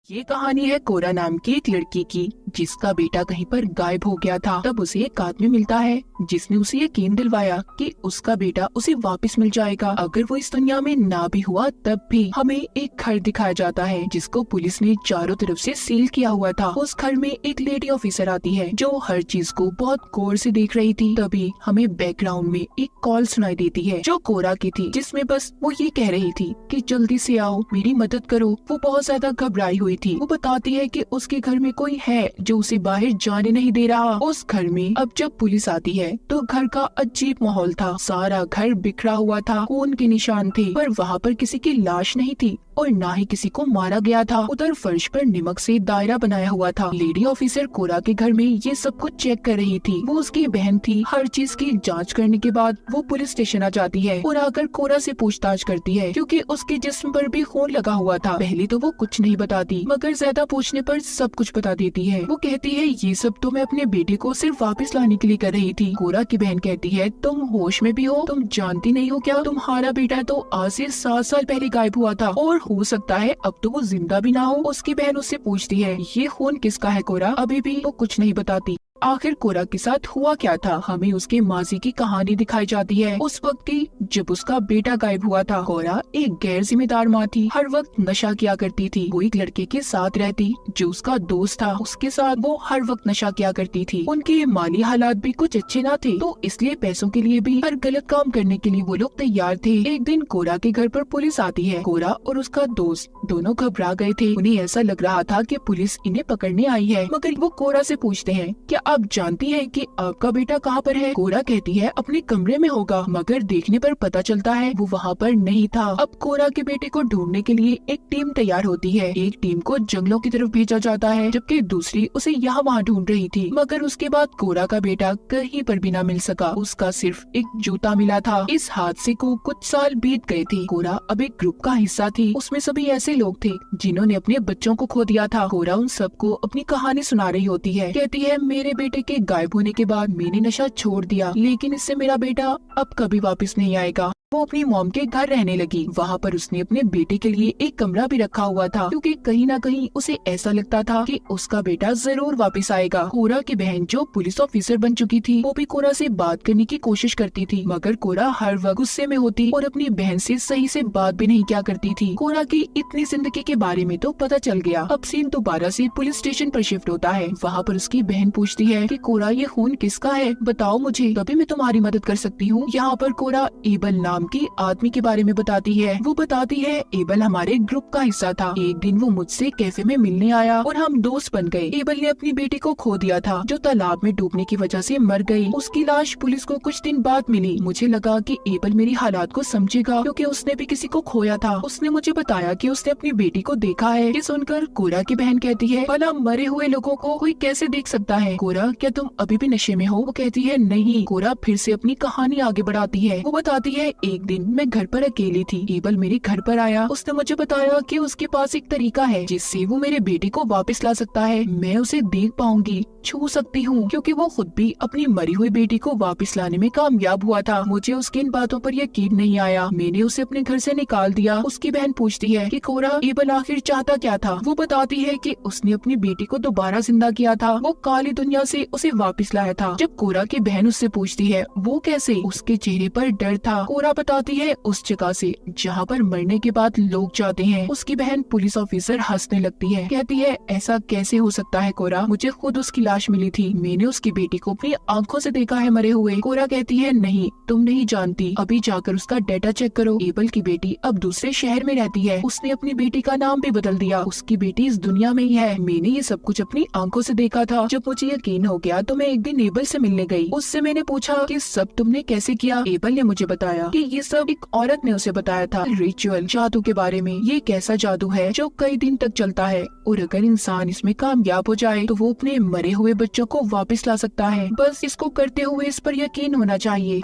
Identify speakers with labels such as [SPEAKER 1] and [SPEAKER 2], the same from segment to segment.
[SPEAKER 1] ये कहानी है कोरा नाम की एक लड़की की, जिसका बेटा कहीं पर गायब हो गया था। तब उसे एक आदमी मिलता है जिसने उसे यकीन दिलवाया कि उसका बेटा उसे वापस मिल जाएगा, अगर वो इस दुनिया में ना भी हुआ तब भी। हमें एक घर दिखाया जाता है जिसको पुलिस ने चारों तरफ से सील किया हुआ था। उस घर में एक लेडी ऑफिसर आती है जो हर चीज को बहुत गौर से देख रही थी। तभी हमें बैकग्राउंड में एक कॉल सुनाई देती है जो कोरा की थी, जिसमें बस वो ये कह रही थी कि जल्दी से आओ, मेरी मदद करो। वो बहुत ज्यादा घबराई हुई थी। वो बताती है कि उसके घर में कोई है जो उसे बाहर जाने नहीं दे रहा। उस घर में अब जब पुलिस आती है तो घर का अजीब माहौल था। सारा घर बिखरा हुआ था, खून के निशान थे, पर वहाँ पर किसी की लाश नहीं थी और ना ही किसी को मारा गया था। उधर फर्श पर नमक से दायरा बनाया हुआ था। लेडी ऑफिसर कोरा के घर में ये सब कुछ चेक कर रही थी। वो उसकी बहन थी। हर चीज की जांच करने के बाद वो पुलिस स्टेशन आ जाती है और आकर कोरा से पूछताछ करती है, क्योंकि उसके जिस्म पर भी खून लगा हुआ था। पहले तो वो कुछ नहीं बताती, मगर ज्यादा पूछने पर सब कुछ बता देती है। वो कहती है ये सब तो मैं अपने बेटे को सिर्फ वापस लाने के लिए कर रही थी। कोरा की बहन कहती है तुम होश में भी हो? तुम जानती नहीं हो क्या? तुम्हारा बेटा तो आज से 7 साल पहले गायब हुआ था और हो सकता है अब तो वो जिंदा भी ना हो। उसकी बहन उससे पूछती है ये खून किसका है कोरा? अभी भी वो कुछ नहीं बताती। आखिर कोरा के साथ हुआ क्या था? हमें उसके माजी की कहानी दिखाई जाती है, उस वक्त की जब उसका बेटा गायब हुआ था। कोरा एक गैर जिम्मेदार माँ थी, हर वक्त नशा किया करती थी। वो एक लड़के के साथ रहती जो उसका दोस्त था, उसके साथ वो हर वक्त नशा किया करती थी। उनके माली हालात भी कुछ अच्छे ना थे, तो इसलिए पैसों के लिए भी हर गलत काम करने के लिए वो लोग तैयार थे। एक दिन कोरा के घर पर पुलिस आती है। कोरा और उसका दोस्त दोनों घबरा गए थे। उन्हें ऐसा लग रहा था कि पुलिस इन्हें पकड़ने आई है, मगर वो कोरा से पूछते हैं क्या आप जानती हैं कि आपका बेटा कहाँ पर है? कोरा कहती है अपने कमरे में होगा, मगर देखने पर पता चलता है वो वहाँ पर नहीं था। अब कोरा के बेटे को ढूंढने के लिए एक टीम तैयार होती है। एक टीम को जंगलों की तरफ भेजा जाता है, जबकि दूसरी उसे यहाँ वहाँ ढूंढ रही थी। मगर उसके बाद कोरा का बेटा कहीं पर भी न मिल सका। उसका सिर्फ एक जूता मिला था। इस हादसे को कुछ साल बीत गए थे। कोरा अब एक ग्रुप का हिस्सा थी। उसमें सभी ऐसे लोग थे जिन्होंने अपने बच्चों को खो दिया था। कोरा उन सबको अपनी कहानी सुना रही होती है। कहती है मेरे बेटे के गायब होने के बाद मैंने नशा छोड़ दिया, लेकिन इससे मेरा बेटा अब कभी वापस नहीं आएगा। वो अपनी मॉम के घर रहने लगी। वहाँ पर उसने अपने बेटे के लिए एक कमरा भी रखा हुआ था, क्योंकि कहीं ना कहीं उसे ऐसा लगता था कि उसका बेटा जरूर वापस आएगा। कोरा की बहन जो पुलिस ऑफिसर बन चुकी थी, वो भी कोरा से बात करने की कोशिश करती थी, मगर कोरा हर वक्त गुस्से में होती और अपनी बहन से सही से बात भी नहीं किया करती थी। कोरा की इतनी जिंदगी के बारे में तो पता चल गया। अब सीन दोबारा से पुलिस स्टेशन पर शिफ्ट होता है। वहाँ पर उसकी बहन पूछती है कि कोरा ये खून किसका है? बताओ मुझे, तभी मैं तुम्हारी मदद कर सकती हूँ। यहाँ पर कोरा एबल नाम की आदमी के बारे में बताती है। वो बताती है एबल हमारे ग्रुप का हिस्सा था। एक दिन वो मुझसे कैफे में मिलने आया और हम दोस्त बन गए। एबल ने अपनी बेटी को खो दिया था, जो तालाब में डूबने की वजह से मर गई। उसकी लाश पुलिस को कुछ दिन बाद मिली। मुझे लगा कि एबल मेरी हालात को समझेगा, क्योंकि उसने भी किसी को खोया था। उसने मुझे बताया कि उसने अपनी बेटी को देखा है। ये सुनकर कोरा की बहन कहती है भला मरे हुए लोगों को कोई कैसे देख सकता है? कोरा क्या तुम अभी भी नशे में हो? वो कहती है नहीं। कोरा फिर से अपनी कहानी आगे बढ़ाती है। वो बताती है एक दिन मैं घर पर अकेली थी। एबल मेरे घर पर आया। उसने मुझे बताया कि उसके पास एक तरीका है जिससे वो मेरे बेटे को वापस ला सकता है। मैं उसे देख पाऊंगी, छू सकती हूँ, क्योंकि वो खुद भी अपनी मरी हुई बेटी को वापस लाने में कामयाब हुआ था। मुझे उसकी इन बातों पर यकीन नहीं आया। मैंने उसे अपने घर से निकाल दिया। उसकी बहन पूछती है कि कोरा एबल आखिर चाहता क्या था? वो बताती है कि उसने अपनी बेटी को दोबारा जिंदा किया था। वो काली दुनिया से उसे वापस लाया था। जब कोरा की बहन उससे पूछती है वो कैसे, उसके चेहरे पर डर था। कोरा बताती है उस जगह से जहाँ पर मरने के बाद लोग जाते हैं। उसकी बहन पुलिस ऑफिसर हंसने लगती है। कहती है ऐसा कैसे हो सकता है कोरा? मुझे खुद उसकी लाश मिली थी। मैंने उसकी बेटी को अपनी आंखों से देखा है मरे हुए। कोरा कहती है नहीं, तुम नहीं जानती। अभी जाकर उसका डाटा चेक करो। एबल की बेटी अब दूसरे शहर में रहती है। उसने अपनी बेटी का नाम भी बदल दिया। उसकी बेटी इस दुनिया में ही है। मैंने ये सब कुछ अपनी आंखों से देखा था। जब मुझे यकीन हो गया तो मैं एक दिन एबल से मिलने गई। उससे मैंने पूछा कि सब तुमने कैसे किया? एबल ने मुझे बताया कि ये सब एक औरत ने उसे बताया था, रिचुअल जादू के बारे में। ये एक ऐसा जादू है जो कई दिन तक चलता है और अगर इंसान इसमें कामयाब हो जाए तो वो अपने मरे हुए बच्चों को वापस ला सकता है। बस इसको करते हुए इस पर यकीन होना चाहिए।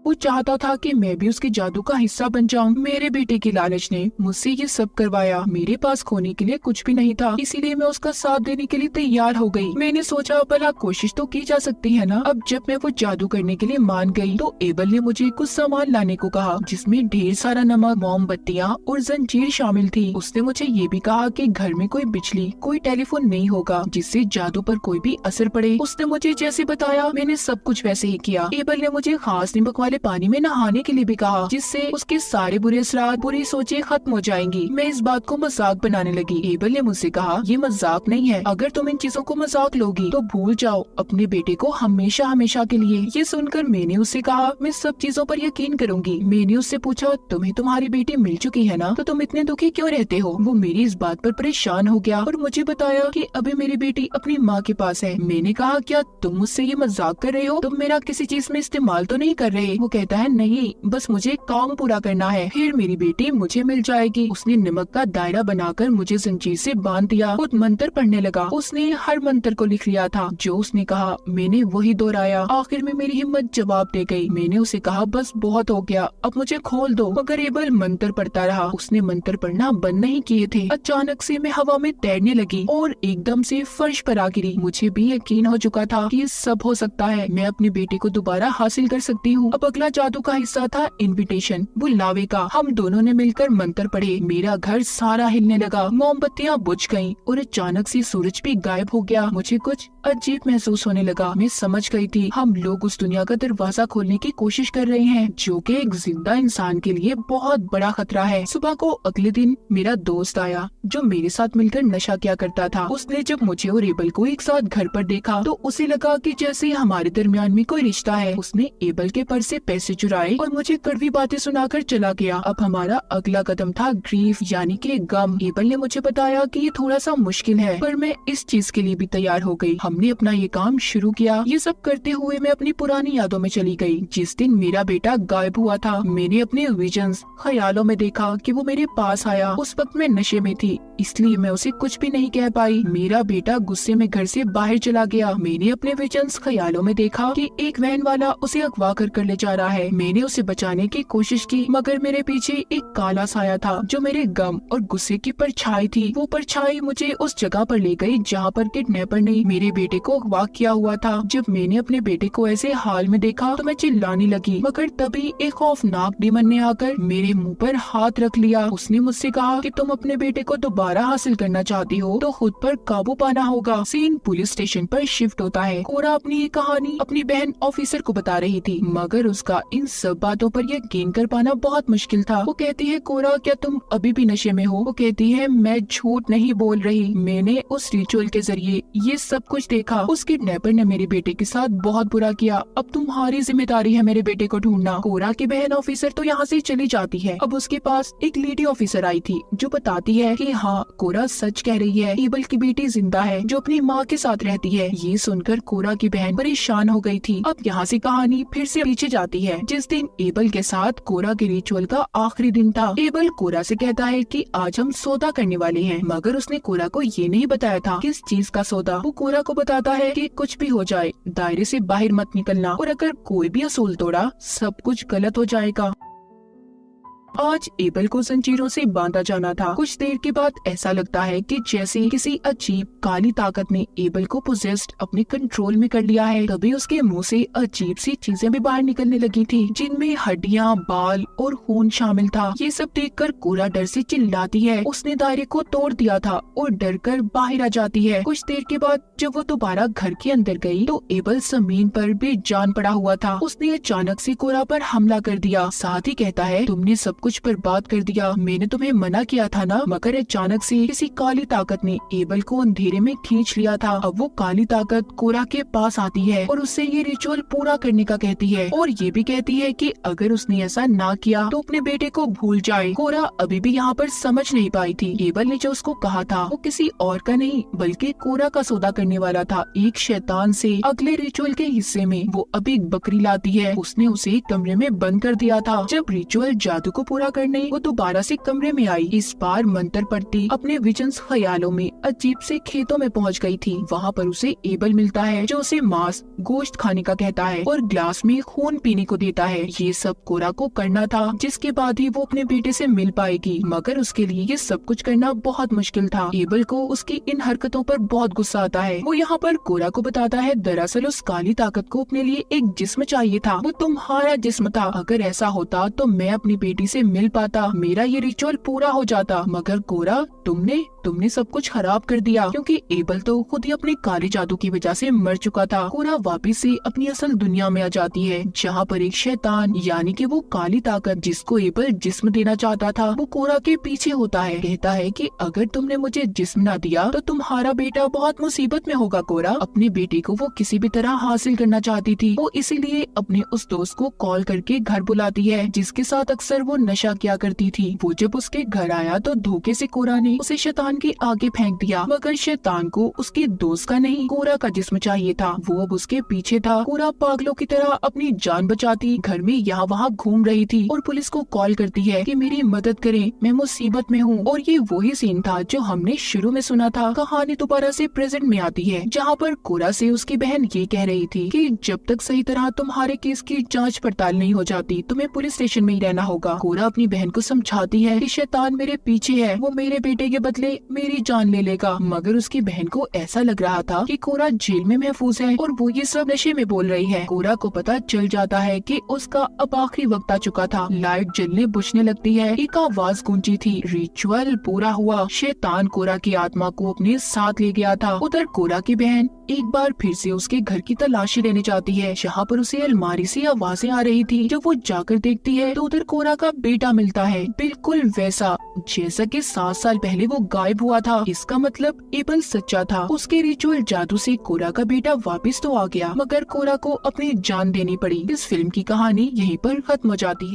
[SPEAKER 1] वो चाहता था कि मैं भी उसके जादू का हिस्सा बन जाऊं। मेरे बेटे की लालच ने मुझसे ये सब करवाया। मेरे पास खोने के लिए कुछ भी नहीं था, इसीलिए मैं उसका साथ देने के लिए तैयार हो गई। मैंने सोचा भला कोशिश तो की जा सकती है ना। अब जब मैं वो जादू करने के लिए मान गई तो एबल ने मुझे कुछ सामान लाने को कहा, जिसमें ढेर सारा नमक, मोमबत्तियाँ और जंजीर शामिल थी। उसने मुझे ये भी कहा कि घर में कोई बिजली, कोई टेलीफोन नहीं होगा जिससे जादू पर कोई भी असर पड़े। उसने मुझे जैसे बताया मैंने सब कुछ वैसे ही किया। एबल ने मुझे खास नमक वाले पानी में नहाने के लिए भी कहा, जिससे उसके सारे बुरे असरात, बुरी सोचें खत्म हो जाएंगी। मैं इस बात को मजाक बनाने लगी। एबल ने मुझसे कहा, ये मजाक नहीं है, अगर तुम इन चीजों को मजाक लोगी तो भूल जाओ अपने बेटे को हमेशा हमेशा के लिए। ये सुनकर मैंने उससे कहा, मैं सब चीजों पर यकीन करूंगी। मैंने उससे पूछा, तुम्हें तुम्हारी बेटी मिल चुकी है ना, तो तुम इतने दुखी क्यों रहते हो? वो मेरी इस बात पर परेशान हो गया और मुझे बताया कि अभी मेरी बेटी अपनी माँ के पास है। मैंने कहा, क्या तुम मुझसे ये मजाक कर रहे हो? तुम मेरा किसी चीज में इस्तेमाल तो नहीं कर रहे? वो कहता है, नहीं, बस मुझे काम पूरा करना है, फिर मेरी बेटी मुझे मिल जाएगी। उसने नमक का दायरा बनाकर मुझे जंजीर से बांध दिया। खुद मंत्र पढ़ने लगा। उसने हर मंत्र को लिख लिया था जो उसने कहा। मैंने वही दोहराया। आखिर में मेरी हिम्मत जवाब दे गई। मैंने उसे कहा, बस बहुत हो गया, अब मुझे खोल दो। मगर एबल मंत्र पढ़ता रहा। उसने मंत्र पढ़ना बंद नहीं किए थे। अचानक से मैं हवा में तैरने लगी और एकदम से फर्श पर आ गिरी। मुझे भी यकीन हो चुका था कि ये सब हो सकता है। मैं अपने बेटे को दोबारा हासिल कर सकती हूँ। अब अगला जादू का हिस्सा था इनविटेशन, बुलावे का। हम दोनों ने मिलकर मंत्र पढ़े। मेरा घर सारा हिलने लगा, मोमबत्तियाँ बुझ गईं और अचानक से सूरज भी गायब हो गया। मुझे कुछ अजीब महसूस होने लगा। मैं समझ गई थी हम लोग उस दुनिया का दरवाजा खोलने की कोशिश कर रहे हैं, जो कि एक जिंदा इंसान के लिए बहुत बड़ा खतरा है। सुबह को अगले दिन मेरा दोस्त आया जो मेरे साथ मिलकर नशा किया करता था। उसने जब मुझे और एबल को एक साथ घर पर देखा तो उसे लगा कि जैसे हमारे दरमियान में कोई रिश्ता है। उसने एबल के पर्स से पैसे चुराए और मुझे कड़वी बातें सुनाकर चला गया। अब हमारा अगला कदम था ग्रीफ, यानी कि गम। एबल ने मुझे बताया कि ये थोड़ा सा मुश्किल है, पर मैं इस चीज के लिए भी तैयार हो गई। हमने अपना ये काम शुरू किया। ये सब करते हुए मैं अपनी पुरानी यादों में चली गई। जिस दिन मेरा बेटा गायब हुआ था, मैंने अपने विजन्स, ख्यालों में देखा कि वो मेरे पास आया। उस वक्त मैं नशे में थी, इसलिए मैं उसे कुछ भी नहीं कह पाई। मेरा बेटा गुस्से में घर से बाहर चला गया। मैंने अपने विजन्स, ख्यालों में देखा कि एक वैन वाला उसे अगवा कर ले जा रहा है। मैंने उसे बचाने की कोशिश की, मगर मेरे पीछे एक काला साया था जो मेरे गम और गुस्से की परछाई थी। वो परछाई मुझे उस जगह पर ले गई जहाँ पर किडनैपर ने मेरे बेटे को अगवा किया हुआ था। जब मैंने अपने बेटे को ऐसे हाल में देखा तो मैं चिल्लाने लगी, मगर तभी एक खौफनाक डिमन ने आकर मेरे मुंह पर हाथ रख लिया। उसने मुझसे कहा कि तुम अपने बेटे को दोबारा हासिल करना चाहती हो तो खुद पर काबू पाना होगा। सीन पुलिस स्टेशन पर शिफ्ट होता है। कोरा अपनी ये कहानी अपनी बहन ऑफिसर को बता रही थी, मगर उसका इन सब बातों पर यकीन कर पाना बहुत मुश्किल था। वो कहती है, कोरा क्या तुम अभी भी नशे में हो? वो कहती है, मैं झूठ नहीं बोल रही, मैंने उस रिचुअल के जरिए ये सब कुछ देखा। उस किडनैपर ने मेरे बेटे के साथ बहुत बुरा किया। अब तुम्हारी जिम्मेदारी है मेरे बेटे को ढूंढना। कोरा की बहन ऑफिसर तो यहाँ से चली जाती है। अब उसके पास एक लेडी ऑफिसर आई थी जो बताती है कि हाँ, कोरा सच कह रही है, एबल की बेटी जिंदा है जो अपनी माँ के साथ रहती है। ये सुनकर कोरा की बहन परेशान हो गई थी। अब यहाँ से कहानी फिर से पीछे जाती है। जिस दिन एबल के साथ कोरा के रिचुअल का आखिरी दिन था। एबल कोरा से कहता है कि आज हम सौदा करने वाले हैं, मगर उसने कोरा को ये नहीं बताया था किस चीज का सौदा। वो कोरा को बताता है कि कुछ भी हो जाए दायरे से बाहर मत निकलना, और अगर कोई भी असूल तोड़ा सब कुछ गलत हो जाएगा। आज एबल को जंजीरों से बांधा जाना था। कुछ देर के बाद ऐसा लगता है कि जैसे किसी अजीब काली ताकत ने एबल को पोजेस्ड अपने कंट्रोल में कर लिया है। तभी उसके मुंह से अजीब सी चीजें भी बाहर निकलने लगी थी, जिनमें हड्डियां, बाल और खून शामिल था। ये सब देखकर कोरा डर से चिल्लाती है। उसने दायरे को तोड़ दिया था और डर कर बाहर आ जाती है। कुछ देर के बाद जब वो दोबारा घर के अंदर गई तो एबल जमीन पर बेजान पड़ा हुआ था। उसने अचानक से कोरा पर हमला कर दिया। साथ ही कहता है, तुमने सब कुछ बर्बाद कर दिया, मैंने तुम्हें मना किया था ना। मगर अचानक से किसी काली ताकत ने एबल को अंधेरे में खींच लिया था। अब वो काली ताकत कोरा के पास आती है और उससे ये रिचुअल पूरा करने का कहती है, और ये भी कहती है कि अगर उसने ऐसा ना किया तो अपने बेटे को भूल जाए। कोरा अभी भी यहाँ पर समझ नहीं पाई थी। एबल ने जो उसको कहा था वो किसी और का नहीं बल्कि कोरा का सौदा करने वाला था, एक शैतान से। अगले रिचुअल के हिस्से में वो अभी बकरी लाती है। उसने उसे कमरे में बंद कर दिया था। जब रिचुअल जादू को पूरा करने वो दोबारा से कमरे में आई। इस बार मंत्र पढ़ती अपने विजन्स ख्यालों में अजीब से खेतों में पहुंच गई थी। वहाँ पर उसे एबल मिलता है जो उसे मांस गोश्त खाने का कहता है और ग्लास में खून पीने को देता है। ये सब कोरा को करना था, जिसके बाद ही वो अपने बेटे से मिल पाएगी, मगर उसके लिए ये सब कुछ करना बहुत मुश्किल था। एबल को उसकी इन हरकतों पर बहुत गुस्सा आता है। वो यहाँ पर कोरा को बताता है दरअसल उस काली ताकत को अपने लिए एक जिस्म चाहिए था, वो तुम्हारा जिस्म था। अगर ऐसा होता तो मैं अपनी बेटी से मिल पाता, मेरा ये रिचुअल पूरा हो जाता। मगर कोरा तुमने सब कुछ खराब कर दिया, क्योंकि एबल तो खुद ही अपने काले जादू की वजह से मर चुका था। कोरा वापस से अपनी असल दुनिया में आ जाती है, जहाँ पर एक शैतान यानी कि वो काली ताकत जिसको एबल जिस्म देना चाहता था, वो कोरा के पीछे होता है। कहता है कि अगर तुमने मुझे जिस्म ना दिया तो तुम्हारा बेटा बहुत मुसीबत में होगा। कोरा अपने बेटे को वो किसी भी तरह हासिल करना चाहती थी। वो इसीलिए अपने उस दोस्त को कॉल करके घर बुलाती है, जिसके साथ अक्सर वो नशा किया करती थी। वो जब उसके घर आया तो धोखे से कोरा ने उसे शैतान के आगे फेंक दिया, मगर शैतान को उसके दोस्त का नहीं कोरा का जिस्म चाहिए था। वो अब उसके पीछे था। कोरा पागलों की तरह अपनी जान बचाती घर में यहाँ वहाँ घूम रही थी और पुलिस को कॉल करती है कि मेरी मदद करें, मैं मुसीबत में हूँ। और ये वही सीन था जो हमने शुरू में सुना था। कहानी दोबारा से प्रेजेंट में आती है, जहाँ पर कोरा से उसकी बहन ये कह रही थी कि जब तक सही तरह तुम्हारे केस की जांच पड़ताल नहीं हो जाती तुम्हें पुलिस स्टेशन में ही रहना होगा। कोरा अपनी बहन को समझाती है कि शैतान मेरे पीछे है, वो मेरे बेटे के बदले मेरी जान ले लेगा। मगर उसकी बहन को ऐसा लग रहा था कि कोरा जेल में महफूज है और वो ये सब नशे में बोल रही है। कोरा को पता चल जाता है कि उसका अब आखिरी वक्त आ चुका था। लाइट जलने बुझने लगती है, एक आवाज गूंजी थी, रिचुअल पूरा हुआ। शैतान कोरा की आत्मा को अपने साथ ले गया था। उधर कोरा की बहन एक बार फिर से उसके घर की तलाशी लेने जाती है, जहाँ पर उसे अलमारी से आवाजें आ रही थी। जब वो जाकर देखती है तो उधर कोरा का बेटा मिलता है, बिल्कुल वैसा जैसा कि 7 साल पहले वो गायब हुआ था। इसका मतलब एबल सच्चा था। उसके रिचुअल जादू से कोरा का बेटा वापस तो आ गया, मगर कोरा को अपनी जान देनी पड़ी। इस फिल्म की कहानी यहीं पर खत्म हो जाती है।